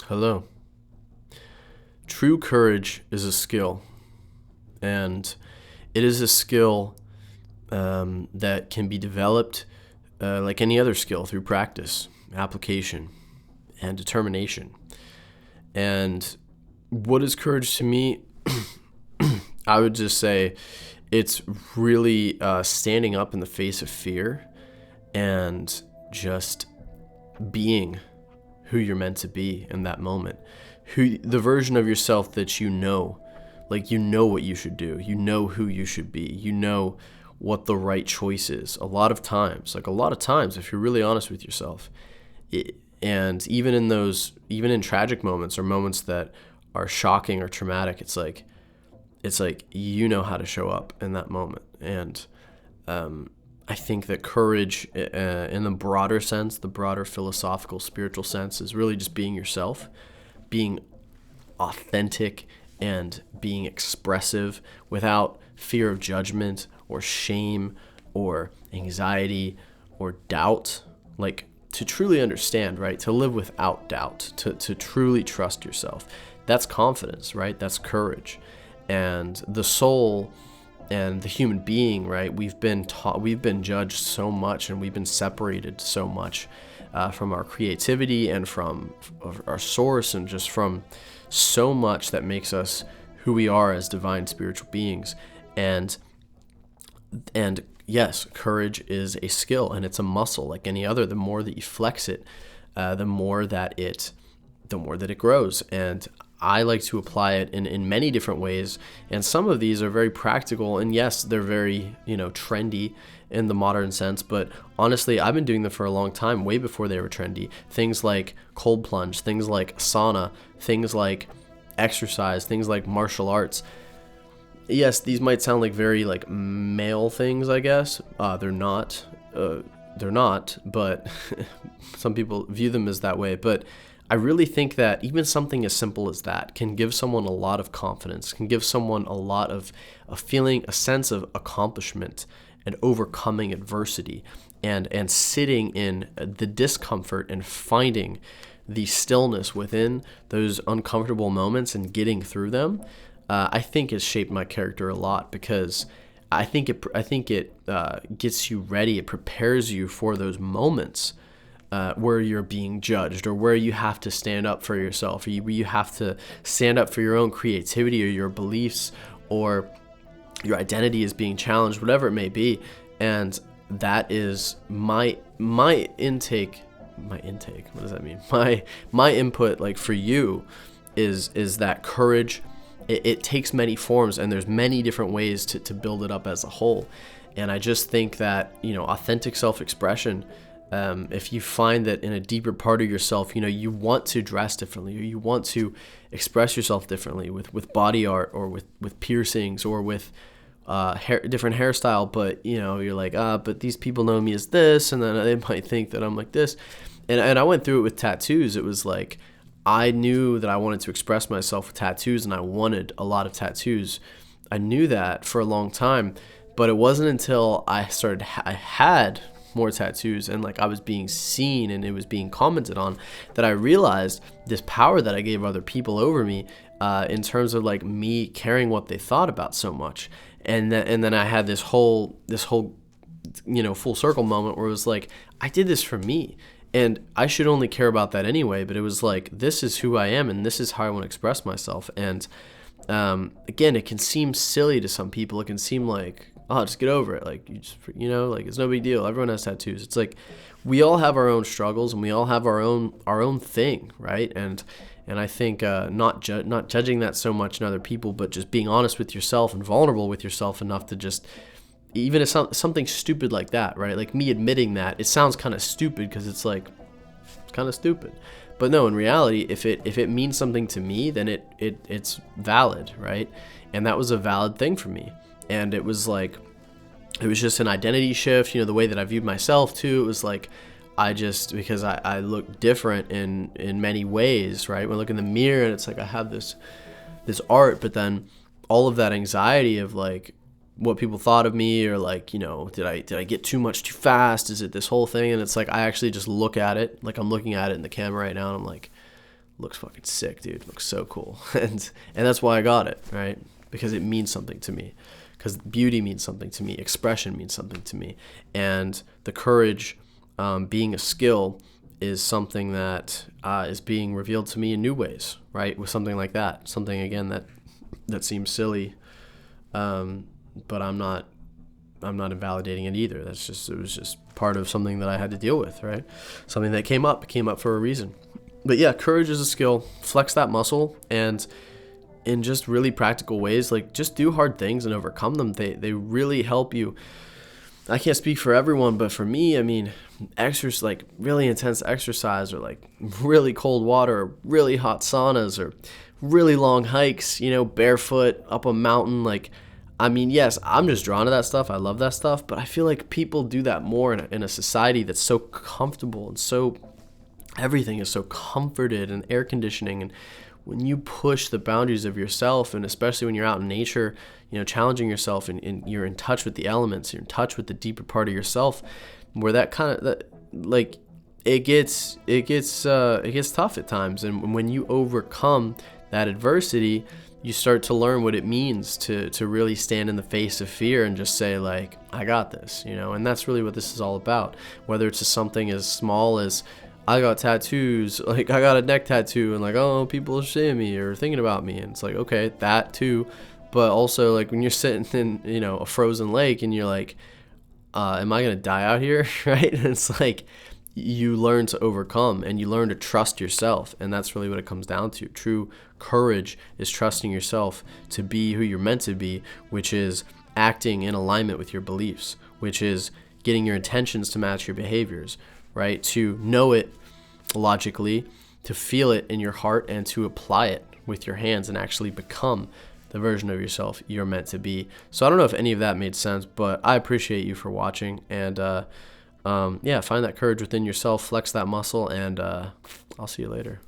Hello. True courage is a skill, and it is a skill that can be developed like any other skill through practice, application, and determination. And what is courage to me? I would just say it's really standing up in the face of fear and just being who you're meant to be in that moment. The version of yourself that like you know what you should do. You know who you should be. You know what the right choice is. A lot of times, if you're really honest with yourself, and even in tragic moments or moments that are shocking or traumatic, it's like you know how to show up in that moment. And I think that courage, in the broader sense, the broader philosophical, spiritual sense, is really just being yourself, being authentic, and being expressive without fear of judgment or shame or anxiety or doubt. Like, to truly understand, right? To live without doubt, to truly trust yourself. That's confidence, right? That's courage. And the soul and the human being, right? We've been judged so much, and we've been separated so much from our creativity and from our source, and just from so much that makes us who we are as divine spiritual beings. And yes, courage is a skill, and it's a muscle like any other. The more that you flex it, the more that it grows. And I like to apply it in many different ways, and some of these are very practical, and yes, they're very, trendy in the modern sense, but honestly, I've been doing them for a long time, way before they were trendy. Things like cold plunge, things like sauna, things like exercise, things like martial arts. Yes, these might sound like very like male things, I guess. They're not, but some people view them as that way. But I really think that even something as simple as that can give someone a lot of confidence, can give someone a lot of a feeling, a sense of accomplishment and overcoming adversity, and sitting in the discomfort and finding the stillness within those uncomfortable moments and getting through them. I think has shaped my character a lot, because I think it gets you ready. It prepares you for those moments where you're being judged, or where you have to stand up for yourself, or you have to stand up for your own creativity, or your beliefs, or your identity is being challenged, whatever it may be. And that is my intake. What does that mean? My input, like, for you, is that courage. It takes many forms, and there's many different ways to build it up as a whole. And I just think that, authentic self-expression, if you find that in a deeper part of yourself, you want to dress differently, or you want to express yourself differently with body art, or with piercings, or with different hairstyle, but you're like, but these people know me as this, and then they might think that I'm like this. And I went through it with tattoos. It was like, I knew that I wanted to express myself with tattoos, and I wanted a lot of tattoos. I knew that for a long time, but it wasn't until I had more tattoos, and like I was being seen and it was being commented on, that I realized this power that I gave other people over me, in terms of like me caring what they thought about so much. And then I had this whole full circle moment where it was like, I did this for me, and I should only care about that anyway. But it was like, this is who I am, and this is how I want to express myself. And again, it can seem silly to some people. It can seem like, oh, just get over it. Like, you just, like, it's no big deal. Everyone has tattoos. It's like, we all have our own struggles, and we all have our own thing, right? And I think not judging that so much in other people, but just being honest with yourself and vulnerable with yourself enough to just, even if something stupid like that, right? Like me admitting that, it sounds kind of stupid, because it's like, it's kind of stupid. But no, in reality, if it means something to me, then it's valid, right? And that was a valid thing for me. And it was just an identity shift, the way that I viewed myself too. It was like, because I look different in many ways, right? When I look in the mirror, and it's like, I have this art, but then all of that anxiety of like what people thought of me, or like, did I get too much too fast? Is it this whole thing? And it's like, I actually just look at it like I'm looking at it in the camera right now, and I'm like, looks fucking sick, dude. Looks so cool. And that's why I got it, right? Because it means something to me. Because beauty means something to me. Expression means something to me. And the courage, being a skill, is something that is being revealed to me in new ways, right? With something like that. Something, again, that seems silly, but I'm not invalidating it either. It was just part of something that I had to deal with, right? Something that came up for a reason. But yeah, courage is a skill. Flex that muscle, and in just really practical ways, like just do hard things and overcome them. They really help you. I can't speak for everyone, but for me, I mean, exercise, like really intense exercise, or like really cold water, or really hot saunas, or really long hikes, barefoot up a mountain. Like, I mean, yes, I'm just drawn to that stuff. I love that stuff, but I feel like people do that more in a society that's so comfortable, and so everything is so comforted and air conditioning. And when you push the boundaries of yourself, and especially when you're out in nature, challenging yourself, and you're in touch with the elements, you're in touch with the deeper part of yourself, where it gets tough at times. And when you overcome that adversity, you start to learn what it means to really stand in the face of fear and just say, like, I got this, and that's really what this is all about. Whether it's something as small as, I got tattoos, like I got a neck tattoo, and like, oh, people are seeing me or thinking about me, and it's like, okay, that too. But also, like, when you're sitting in a frozen lake, and you're like, am I gonna die out here? Right? And it's like, you learn to overcome, and you learn to trust yourself, and that's really what it comes down to. True courage is trusting yourself to be who you're meant to be, which is acting in alignment with your beliefs, which is getting your intentions to match your behaviors, right? To know it logically, to feel it in your heart, and to apply it with your hands and actually become the version of yourself you're meant to be. So I don't know if any of that made sense, but I appreciate you for watching, and find that courage within yourself, flex that muscle, and I'll see you later.